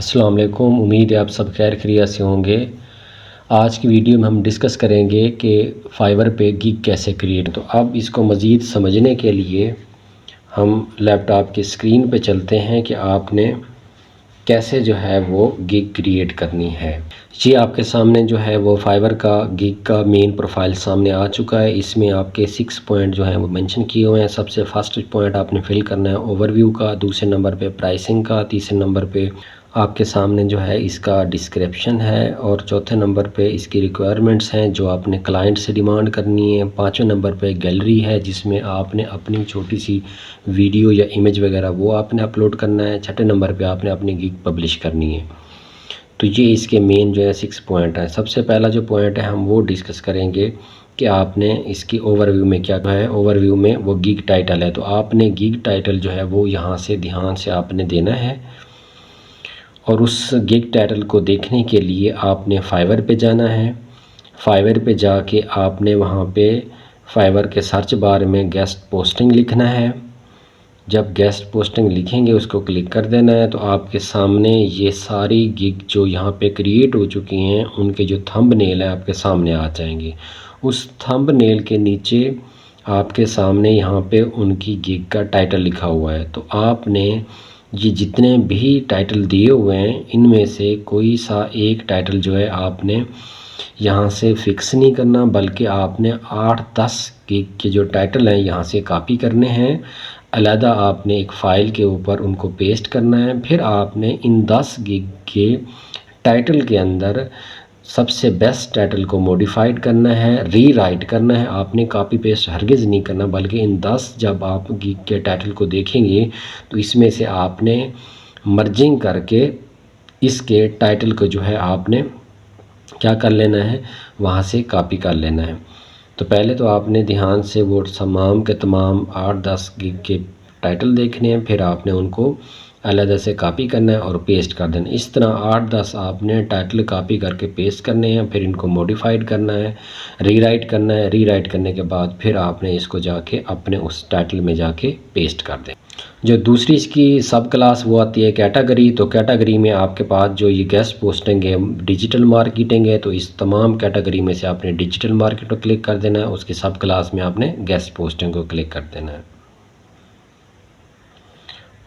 अस्सलाम वालेकुम। उम्मीद है आप सब खैर खैरियत से होंगे। आज की वीडियो में हम डिस्कस करेंगे कि फाइवर पे गिग कैसे क्रिएट। तो अब इसको मज़ीद समझने के लिए हम लैपटॉप की स्क्रीन पे चलते हैं कि आपने कैसे जो है वो गिग क्रिएट करनी है। ये आपके सामने जो है वो फाइवर का गिग का मेन प्रोफाइल सामने आ चुका है। इसमें आपके 6 पॉइंट जो हैं वो मेंशन किए हुए हैं। सबसे फर्स्ट पॉइंट आपने फिल करना है ओवरव्यू का, दूसरे नंबर पे प्राइसिंग का, तीसरे नंबर पे आपके सामने जो है इसका डिस्क्रिप्शन है और चौथे नंबर पे इसकी रिक्वायरमेंट्स हैं जो आपने क्लाइंट से डिमांड करनी है। पाँचवें नंबर पे गैलरी है जिसमें आपने अपनी छोटी सी वीडियो या इमेज वगैरह वो आपने अपलोड करना है। छठे नंबर पे आपने अपनी गिग पब्लिश करनी है। तो ये इसके मेन जो है 6 पॉइंट है। सबसे पहला जो पॉइंट है हम वो डिस्कस करेंगे कि आपने इसकी ओवरव्यू में क्या है। ओवरव्यू में वो गिग टाइटल है, तो आपने गिग टाइटल जो है वो यहाँ से ध्यान से आपने देना है और उस गिग टाइटल को देखने के लिए आपने फाइवर पे जाना है। फाइवर पे जाके आपने वहाँ पे फाइवर के सर्च बार में गेस्ट पोस्टिंग लिखना है। जब गेस्ट पोस्टिंग लिखेंगे उसको क्लिक कर देना है तो आपके सामने ये सारी गिग जो यहाँ पे क्रिएट हो चुकी हैं उनके जो थंबनेल है आपके सामने आ जाएंगे। उस थंबनेल के नीचे आपके सामने यहाँ पे उनकी गिग का टाइटल लिखा हुआ है। तो आपने ये जितने भी टाइटल दिए हुए हैं इनमें से कोई सा एक टाइटल जो है आपने यहाँ से फिक्स नहीं करना, बल्कि आपने 8-10 गिग के जो टाइटल हैं यहाँ से कॉपी करने हैं। अलहदा आपने एक फ़ाइल के ऊपर उनको पेस्ट करना है। फिर आपने इन 10 गिग के टाइटल के अंदर सबसे बेस्ट टाइटल को मॉडिफाइड करना है, रीराइट करना है। आपने कॉपी पेस्ट हरगिज़ नहीं करना, बल्कि इन 10 जब आप गिग के टाइटल को देखेंगे तो इसमें से आपने मर्जिंग करके इसके टाइटल को जो है आपने क्या कर लेना है, वहाँ से कॉपी कर लेना है। तो पहले तो आपने ध्यान से वो तमाम के तमाम 8-10 गिग के टाइटल देखने हैं, फिर आपने उनको अलग से कॉपी करना है और पेस्ट कर देना। इस तरह 8-10 आपने टाइटल कॉपी करके पेस्ट करने हैं, फिर इनको मॉडिफाइड करना है, रीराइट करना है। रीराइट करने के बाद फिर आपने इसको जाके अपने उस टाइटल में जाके पेस्ट कर दें। जो दूसरी इसकी सब क्लास वो आती है कैटेगरी। तो कैटेगरी में आपके पास जो ये गेस्ट पोस्टिंग है, डिजिटल मार्केटिंग है, तो इस तमाम कैटेगरी में से आपने डिजिटल मार्केट पर क्लिक कर देना है। उसकी सब क्लास में आपने गेस्ट पोस्टिंग को क्लिक कर देना है।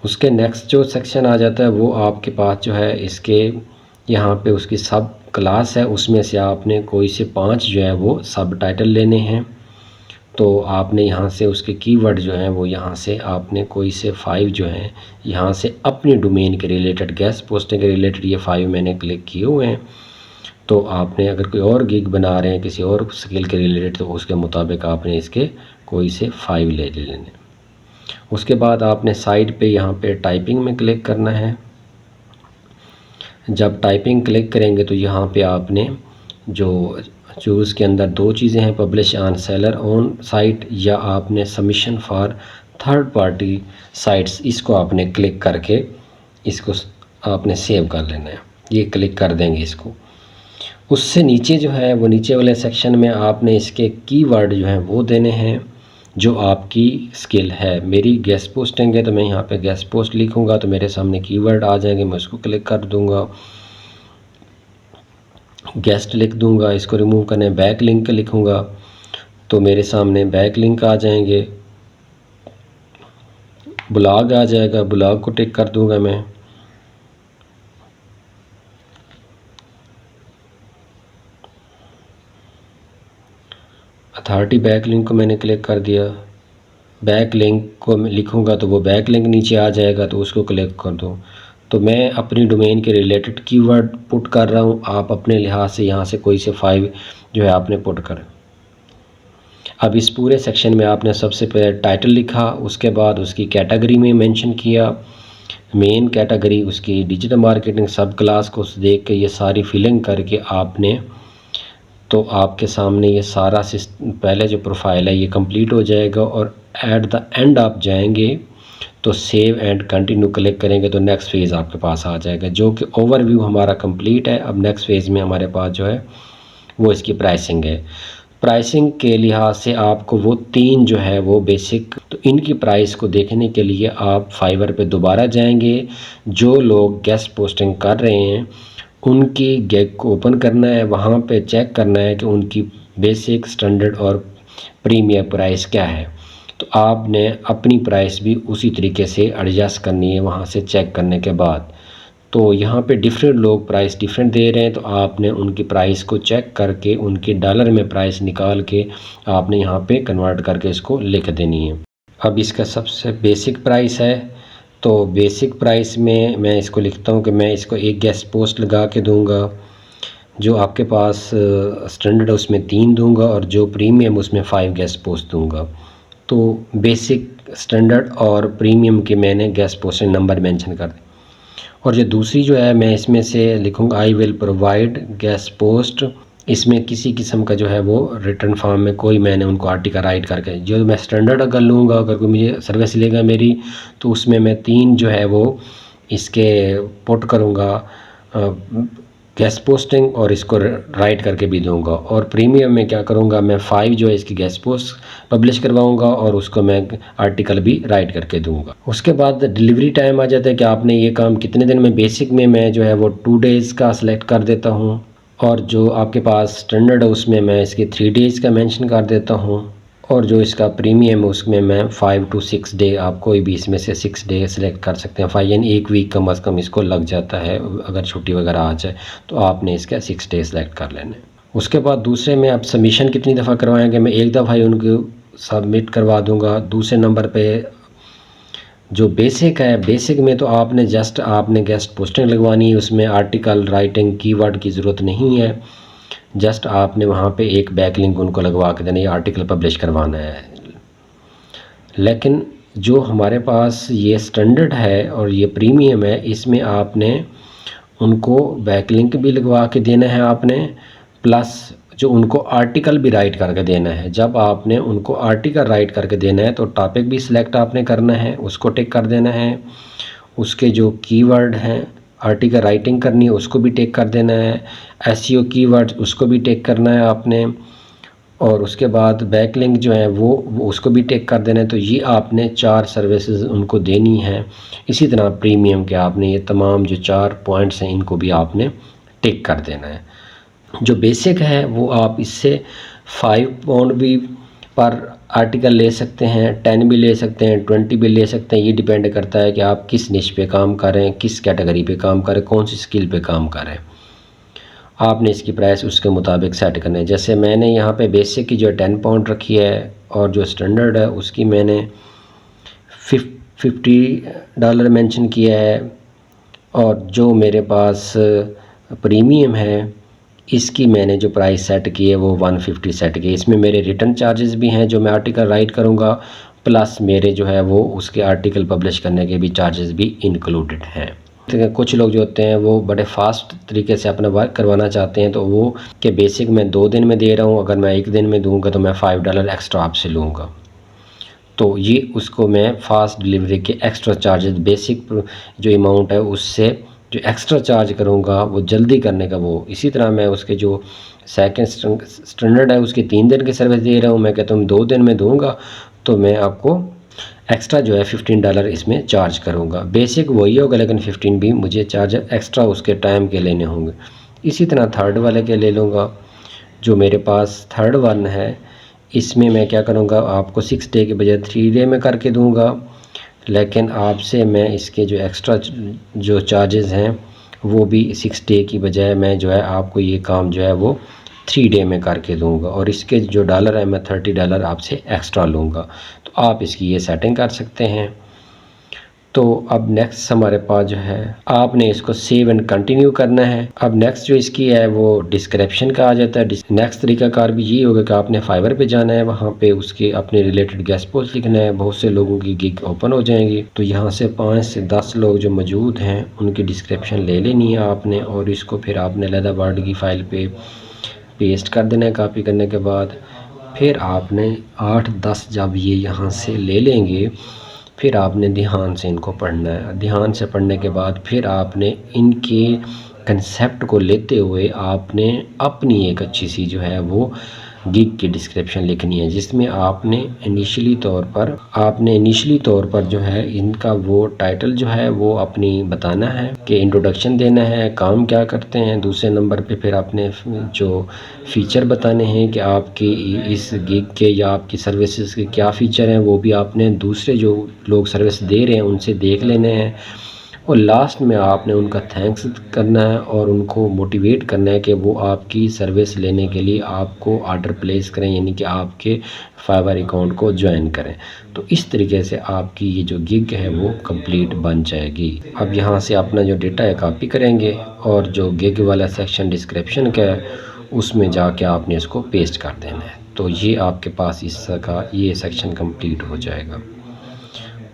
उसके नेक्स्ट जो सेक्शन आ जाता है वो आपके पास जो है इसके यहाँ पे उसकी सब क्लास है, उसमें से आपने कोई से 5 जो है वो सब टाइटल लेने हैं। तो आपने यहाँ से उसके कीवर्ड जो हैं वो यहाँ से आपने कोई से 5 जो हैं यहाँ से अपनी डोमेन के रिलेटेड, गेस्ट पोस्टिंग के रिलेटेड ये 5 मैंने क्लिक किए हुए हैं। तो आपने अगर कोई और गिग बना रहे हैं किसी और स्किल के रिलेटेड तो उसके मुताबिक आपने इसके कोई से 5 ले लेने। उसके बाद आपने साइड पे यहाँ पे टाइपिंग में क्लिक करना है। जब टाइपिंग क्लिक करेंगे तो यहाँ पे आपने जो उसके अंदर 2 चीज़ें हैं, publish on seller on site या आपने submission for third party sites, इसको आपने क्लिक करके इसको आपने सेव कर लेना है। ये क्लिक कर देंगे इसको। उससे नीचे जो है वो नीचे वाले सेक्शन में आपने इसके कीवर्ड जो हैं वो देने हैं जो आपकी स्किल है। मेरी गेस्ट पोस्टिंग है तो मैं यहाँ पे गेस्ट पोस्ट लिखूँगा तो मेरे सामने कीवर्ड आ जाएंगे, मैं उसको क्लिक कर दूँगा, गेस्ट लिख दूँगा। इसको रिमूव करने बैक लिंक लिखूँगा तो मेरे सामने बैक लिंक आ जाएंगे। ब्लॉग आ जाएगा, ब्लॉग को टिक कर दूँगा मैं। अथॉरिटी बैक लिंक को मैंने क्लिक कर दिया। बैक लिंक को मैं लिखूँगा तो वो बैक लिंक नीचे आ जाएगा तो उसको क्लिक कर दो। तो मैं अपनी डोमेन के रिलेटेड कीवर्ड पुट कर रहा हूँ, आप अपने लिहाज से यहाँ से कोई से 5 जो है आपने पुट करें। अब इस पूरे सेक्शन में आपने सबसे पहले टाइटल लिखा, उसके बाद उसकी कैटेगरी में मेंशन किया, मेन कैटेगरी उसकी डिजिटल मार्केटिंग सब क्लास को देख के ये सारी फिलिंग करके आपने, तो आपके सामने ये सारा पहले जो प्रोफाइल है ये कंप्लीट हो जाएगा और एट द एंड आप जाएंगे तो सेव एंड कंटिन्यू क्लिक करेंगे तो नेक्स्ट फेज़ आपके पास आ जाएगा, जो कि ओवरव्यू हमारा कंप्लीट है। अब नेक्स्ट फेज़ में हमारे पास जो है वो इसकी प्राइसिंग है। प्राइसिंग के लिहाज से आपको वो 3 जो है वो बेसिक, तो इनकी प्राइस को देखने के लिए आप फाइवर पे दोबारा जाएंगे। जो लोग गेस्ट पोस्टिंग कर रहे हैं उनकी गिग को ओपन करना है, वहाँ पे चेक करना है कि उनकी बेसिक, स्टैंडर्ड और प्रीमियम प्राइस क्या है। तो आपने अपनी प्राइस भी उसी तरीके से एडजस्ट करनी है वहाँ से चेक करने के बाद। तो यहाँ पे डिफरेंट लोग प्राइस डिफरेंट दे रहे हैं, तो आपने उनकी प्राइस को चेक करके उनके डॉलर में प्राइस निकाल के आपने यहाँ पे कन्वर्ट करके इसको लिख देनी है। अब इसका सबसे बेसिक प्राइस है, तो बेसिक प्राइस में मैं इसको लिखता हूँ कि मैं इसको एक गेस्ट पोस्ट लगा के दूँगा। जो आपके पास स्टैंडर्ड है उसमें 3 दूँगा और जो प्रीमियम उसमें 5 गेस्ट पोस्ट दूँगा। तो बेसिक, स्टैंडर्ड और प्रीमियम के मैंने गेस्ट पोस्ट नंबर मेंशन कर दिए। और जो दूसरी जो है मैं इसमें से लिखूँगा I will provide guest post. इसमें किसी किस्म का जो है वो रिटर्न फॉर्म में कोई मैंने उनको आर्टिकल राइट करके, जो मैं स्टैंडर्ड अगर लूँगा, अगर कोई मुझे सर्विस लेगा मेरी, तो उसमें मैं 3 जो है वो इसके पुट करूँगा गेस्ट पोस्टिंग और इसको राइट करके भी दूंगा। और प्रीमियम में क्या करूंगा, मैं 5 जो है इसकी गेस्ट पोस्ट पब्लिश करवाऊंगा और उसको मैं आर्टिकल भी राइट करके दूंगा। उसके बाद डिलीवरी टाइम आ जाता है कि आपने ये काम कितने दिन में। बेसिक में मैं जो है वो 2 डेज़ का सिलेक्ट कर देता हूँ और जो आपके पास स्टैंडर्ड है उसमें मैं इसके 3 डेज़ का मेंशन कर देता हूँ और जो इसका प्रीमियम है उसमें मैं 5 to 6 डे, आप कोई भी इसमें से 6 डे सेलेक्ट कर सकते हैं। 5 यानी 1 वीक कम अज़ कम इसको लग जाता है, अगर छुट्टी वगैरह आ जाए तो आपने इसका 6 डे सेलेक्ट कर लेने। उसके बाद दूसरे में आप सबमिशन कितनी दफ़ा करवाएंगे, मैं एक दफ़ा ही उनको सबमिट करवा दूँगा। दूसरे नंबर पर जो बेसिक है, बेसिक में तो आपने जस्ट आपने गेस्ट पोस्टिंग लगवानी है, उसमें आर्टिकल राइटिंग कीवर्ड की ज़रूरत नहीं है। जस्ट आपने वहाँ पे एक बैकलिंक उनको लगवा के देना, ये आर्टिकल पब्लिश करवाना है। लेकिन जो हमारे पास ये स्टैंडर्ड है और ये प्रीमियम है, इसमें आपने उनको बैकलिंक भी लगवा के देना है आपने, प्लस जो उनको आर्टिकल भी राइट करके देना है। जब आपने उनको आर्टिकल राइट करके देना है तो टॉपिक भी सिलेक्ट आपने करना है, उसको टिक कर देना है। उसके जो कीवर्ड हैं, आर्टिकल राइटिंग करनी है उसको भी टिक कर देना है। एसईओ कीवर्ड्स उसको भी टिक करना है आपने। और उसके बाद बैकलिंक जो है वो उसको भी टिक कर देना है। तो ये आपने 4 सर्विसेज उनको देनी है। इसी तरह प्रीमियम के आपने ये तमाम जो 4 पॉइंट्स हैं इनको भी आपने टिक कर देना है। जो बेसिक है वो आप इससे 5 पाउंड भी पर आर्टिकल ले सकते हैं, 10 भी ले सकते हैं, 20 भी ले सकते हैं। ये डिपेंड करता है कि आप किस निश पे काम कर रहे हैं, किस कैटेगरी पे काम कर रहे हैं, कौन सी स्किल पे काम कर रहे हैं। आपने इसकी प्राइस उसके मुताबिक सेट करना है। जैसे मैंने यहाँ पे बेसिक की जो 10 पाउंड रखी है और जो स्टैंडर्ड है उसकी मैंने $50 मेंशन किया है। और जो मेरे पास प्रीमियम है इसकी मैंने जो प्राइस सेट की है वो 150 सेट की है। इसमें मेरे रिटर्न चार्जेस भी हैं जो मैं आर्टिकल राइट करूँगा, प्लस मेरे जो है वो उसके आर्टिकल पब्लिश करने के भी चार्जेस भी इंक्लूडेड हैं। तो कुछ लोग जो होते हैं वो बड़े फास्ट तरीके से अपना वर्क करवाना चाहते हैं, तो वो कि बेसिक मैं 2 दिन में दे रहा हूँ, अगर मैं 1 दिन में दूँगा तो मैं $5 एक्स्ट्रा आपसे लूँगा। तो ये उसको मैं फास्ट डिलीवरी के एक्स्ट्रा चार्जेस, बेसिक जो अमाउंट है उससे जो एक्स्ट्रा चार्ज करूँगा वो जल्दी करने का वो। इसी तरह मैं उसके जो सेकंड स्टैंडर्ड है उसकी 3 दिन की सर्विस दे रहा हूँ, मैं कहता हूँ 2 दिन में दूँगा तो मैं आपको एक्स्ट्रा जो है $15 इसमें चार्ज करूँगा। बेसिक वही होगा लेकिन 15 भी मुझे चार्ज एक्स्ट्रा उसके टाइम के लेने होंगे। इसी तरह थर्ड वाले के ले लूँगा। जो मेरे पास थर्ड वन है इसमें मैं क्या करूँगा, आपको 6 डे के बजाय 3 डे में करके दूँगा, लेकिन आपसे मैं इसके जो एक्स्ट्रा जो चार्जेस हैं वो भी 6 डे की बजाय मैं जो है आपको ये काम जो है वो 3 डे में करके दूंगा। और इसके जो डॉलर है मैं $30 आपसे एक्स्ट्रा लूँगा। तो आप इसकी ये सेटिंग कर सकते हैं। तो अब नेक्स्ट हमारे पास जो है आपने इसको सेव एंड कंटिन्यू करना है। अब नेक्स्ट जो इसकी है वो डिस्क्रिप्शन का आ जाता है। नेक्स्ट तरीकाकार भी ये होगा कि आपने फाइवर पे जाना है, वहाँ पे उसके अपने रिलेटेड गेस्ट पोस्ट लिखना है। बहुत से लोगों की गिग ओपन हो जाएंगी, तो यहाँ से 5 से 10 लोग जो मौजूद हैं उनकी डिस्क्रिप्शन ले लेनी है आपने, और इसको फिर आपने अलहदा वर्ड की फ़ाइल पे पेस्ट कर देना है। कॉपी करने के बाद फिर आपने 8-10 जब ये यहाँ से ले लेंगे फिर आपने ध्यान से इनको पढ़ना है। ध्यान से पढ़ने के बाद फिर आपने इनके कंसेप्ट को लेते हुए आपने अपनी एक अच्छी सी जो है वो गिग की डिस्क्रिप्शन लिखनी है, जिसमें आपने इनिशियली तौर पर जो है इनका वो टाइटल जो है वो अपनी बताना है कि इंट्रोडक्शन देना है, काम क्या करते हैं। दूसरे नंबर पे फिर आपने जो फ़ीचर बताने हैं कि आपकी इस गिग के या आपकी सर्विसेज के क्या फ़ीचर हैं, वो भी आपने दूसरे जो लोग सर्विस दे रहे हैं उनसे देख लेने हैं। और लास्ट में आपने उनका थैंक्स करना है और उनको मोटिवेट करना है कि वो आपकी सर्विस लेने के लिए आपको ऑर्डर प्लेस करें, यानी कि आपके फाइवर अकाउंट को ज्वाइन करें। तो इस तरीके से आपकी ये जो गिग है वो कंप्लीट बन जाएगी। अब यहाँ से अपना जो डेटा है कॉपी करेंगे और जो गिग वाला सेक्शन डिस्क्रिप्शन का है उसमें जाके आपने इसको पेस्ट कर देना है। तो ये आपके पास इसका ये सेक्शन कंप्लीट हो जाएगा।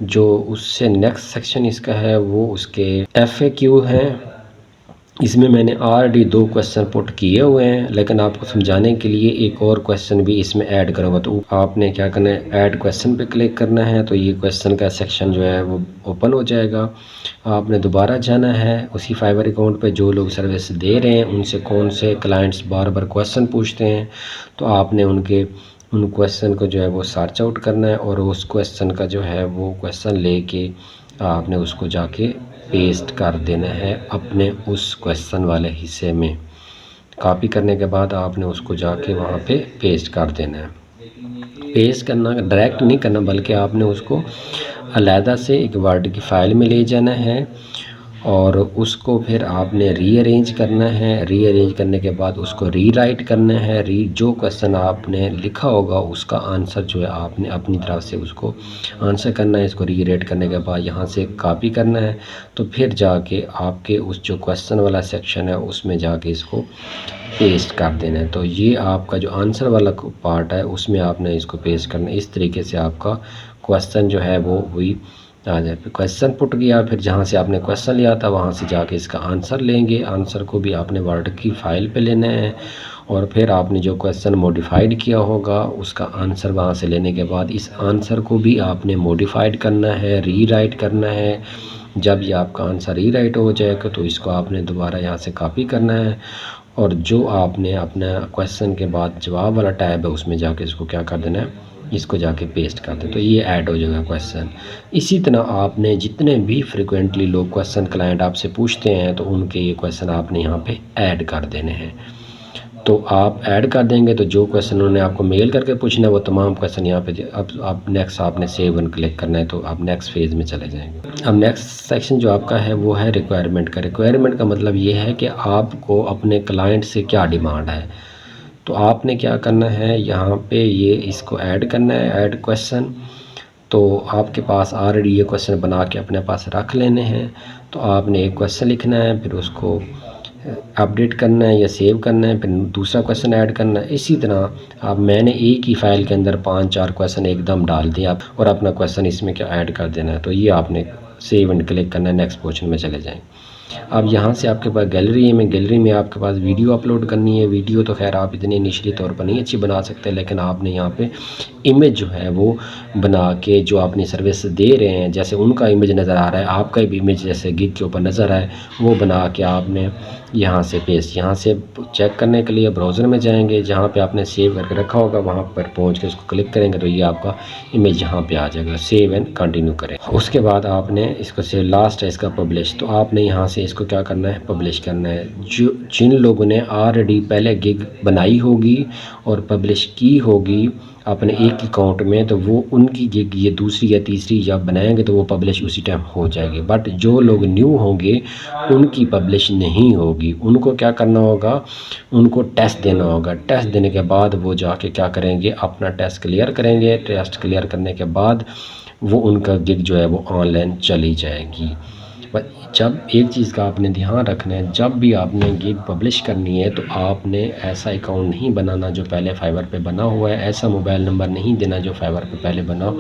जो उससे नेक्स्ट सेक्शन इसका है वो उसके FAQ हैं। इसमें मैंने ऑलरेडी 2 क्वेश्चन पुट किए हुए हैं, लेकिन आपको समझाने के लिए एक और क्वेश्चन भी इसमें ऐड करूँगा। तो आपने क्या करना है, ऐड क्वेश्चन पे क्लिक करना है, तो ये क्वेश्चन का सेक्शन जो है वो ओपन हो जाएगा। आपने दोबारा जाना है उसी फाइवर अकाउंट पे, जो लोग सर्विस दे रहे हैं उनसे कौन से क्लाइंट्स बार बार क्वेश्चन पूछते हैं, तो आपने उन क्वेश्चन को जो है वो सर्च आउट करना है और उस क्वेश्चन का जो है वो क्वेश्चन लेके आपने उसको जाके पेस्ट कर देना है अपने उस क्वेश्चन वाले हिस्से में। कॉपी करने के बाद आपने उसको जाके वहाँ पे पेस्ट कर देना है। पेस्ट करना डायरेक्ट नहीं करना, बल्कि आपने उसको अलहदा से एक वर्ड की फ़ाइल में ले जाना है और उसको फिर आपने रीअरेंज करना है। रीअरेंज करने के बाद उसको रीराइट करना है। जो क्वेश्चन आपने लिखा होगा उसका आंसर जो है आपने अपनी तरफ से उसको आंसर करना है। इसको रीराइट करने के बाद यहाँ से कॉपी करना है, तो फिर जाके आपके उस जो क्वेश्चन वाला सेक्शन है उसमें जाके इसको पेस्ट कर देना है। तो ये आपका जो आंसर वाला पार्ट है उसमें आपने इसको पेस्ट करना है। इस तरीके से आपका क्वेश्चन जो है वो वही आ जाए। फिर क्वेश्चन पुट किया, फिर जहाँ से आपने क्वेश्चन लिया था वहाँ से जाके इसका आंसर लेंगे। आंसर को भी आपने वर्ड की फ़ाइल पे लेना है और फिर आपने जो क्वेश्चन मॉडिफाइड किया होगा उसका आंसर वहाँ से लेने के बाद इस आंसर को भी आपने मॉडिफाइड करना है, रीराइट करना है। जब ये आपका आंसर रीराइट हो जाएगा तो इसको आपने दोबारा यहाँ से कॉपी करना है और जो आपने अपना क्वेश्चन के बाद जवाब वाला टैब है उसमें जाके इसको क्या कर देना है, इसको जाके पेस्ट कर दें, तो ये ऐड हो जाएगा क्वेश्चन। इसी तरह आपने जितने भी फ्रिक्वेंटली लोग क्वेश्चन क्लाइंट आपसे पूछते हैं तो उनके ये क्वेश्चन आपने यहाँ पे ऐड कर देने हैं। तो आप ऐड कर देंगे तो जो क्वेश्चन उन्होंने आपको मेल करके पूछना है वो तमाम क्वेश्चन यहाँ पे अब आप नेक्स्ट आपने सेव एंड क्लिक करना है, तो आप नेक्स्ट फेज़ में चले जाएंगे। अब नेक्स्ट सेक्शन जो आपका है वो है रिक्वायरमेंट का। रिक्वायरमेंट का मतलब ये है कि आपको अपने क्लाइंट से क्या डिमांड है। तो आपने क्या करना है, यहाँ पे ये इसको ऐड करना है, ऐड क्वेश्चन। तो आपके पास ऑलरेडी ये क्वेश्चन बना के अपने पास रख लेने हैं। तो आपने एक क्वेश्चन लिखना है, फिर उसको अपडेट करना है या सेव करना है, फिर दूसरा क्वेश्चन ऐड करना है। इसी तरह आप मैंने एक ही फ़ाइल के अंदर 5-4 क्वेश्चन एकदम डाल दिया और अपना क्वेश्चन इसमें क्या ऐड कर देना है। तो ये आपने सेव एंड क्लिक करना है, नेक्स्ट पोर्शन में चले जाएँ। अब यहाँ से आपके पास गैलरी है, गैलरी में आपके पास वीडियो अपलोड करनी है। वीडियो तो खैर आप इतने निचली तौर पर नहीं अच्छी बना सकते, लेकिन आपने यहाँ पे इमेज जो है वो बना के जो अपनी सर्विस दे रहे हैं जैसे उनका इमेज नज़र आ रहा है, आपका भी इमेज जैसे गिग के ऊपर नज़र आए वो बना के आपने यहाँ से पेस्ट, यहाँ से चेक करने के लिए ब्राउज़र में जाएंगे, जहाँ पे आपने सेव करके रखा होगा वहाँ पर पहुँच के उसको क्लिक करेंगे तो ये आपका इमेज यहाँ पे आ जाएगा। सेव एंड कंटिन्यू करें। उसके बाद आपने इसको सेव, लास्ट है इसका पब्लिश, तो आपने यहाँ से इसको क्या करना है, पब्लिश करना है। जिन लोगों ने ऑलरेडी पहले गिग बनाई होगी और पब्लिश की होगी अपने एक अकाउंट में, तो वो उनकी गिग ये दूसरी या तीसरी जब बनाएंगे तो वो पब्लिश उसी टाइम हो जाएगी। बट जो लोग न्यू होंगे उनकी पब्लिश नहीं होगी। उनको क्या करना होगा, उनको टेस्ट देना होगा। टेस्ट देने के बाद वो जाके क्या करेंगे, अपना टेस्ट क्लियर करेंगे। टेस्ट क्लियर करने के बाद वो उनका गिग जो है वो ऑनलाइन चली जाएगी। पर जब एक चीज़ का आपने ध्यान रखना है, जब भी आपने गिग पब्लिश करनी है तो आपने ऐसा अकाउंट नहीं बनाना जो पहले फाइवर पे बना हुआ है, ऐसा मोबाइल नंबर नहीं देना जो फाइवर पे पहले बना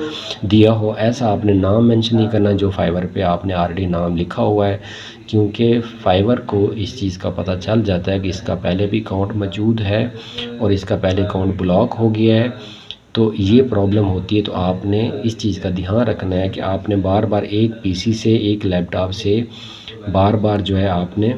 दिया हो, ऐसा आपने नाम मेंशन नहीं करना जो फाइवर पे आपने ऑलरेडी नाम लिखा हुआ है, क्योंकि फाइवर को इस चीज़ का पता चल जाता है कि इसका पहले भी अकाउंट मौजूद है और इसका पहले अकाउंट ब्लॉक हो गया है। तो ये प्रॉब्लम होती है। तो आपने इस चीज़ का ध्यान रखना है कि आपने बार बार एक पीसी से, एक लैपटॉप से बार बार जो है आपने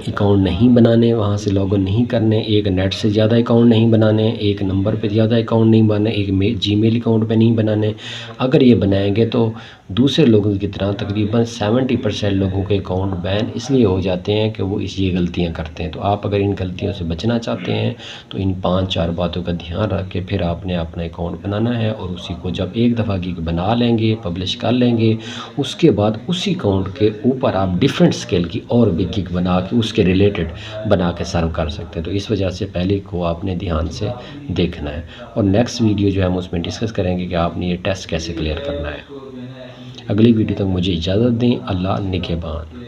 अकाउंट नहीं बनाने, वहाँ से लॉगिन नहीं करने, एक नेट से ज़्यादा अकाउंट नहीं बनाने, एक नंबर पे ज़्यादा अकाउंट नहीं बनाने, एक जीमेल अकाउंट पे नहीं बनाने। अगर ये बनाएंगे तो दूसरे लोगों की तरह तकरीबन 70% लोगों के अकाउंट बैन इसलिए हो जाते हैं कि वो ये गलतियाँ करते हैं। तो आप अगर इन गलतियों से बचना चाहते हैं तो इन 5-4 बातों का ध्यान रख के फिर आपने अपना अकाउंट बनाना है, और उसी को जब एक दफ़ा गिग बना लेंगे, पब्लिश कर लेंगे, उसके बाद उसी अकाउंट के ऊपर आप डिफरेंट स्केल की और भी गिग बना के उसके रिलेटेड बना के सर्व कर सकते हैं। तो इस वजह से पहले को आपने ध्यान से देखना है, और नेक्स्ट वीडियो जो है हम उसमें डिस्कस करेंगे कि आपने ये टेस्ट कैसे क्लियर करना है। अगली वीडियो तक मुझे इजाज़त दें। अल्लाह निगहबान।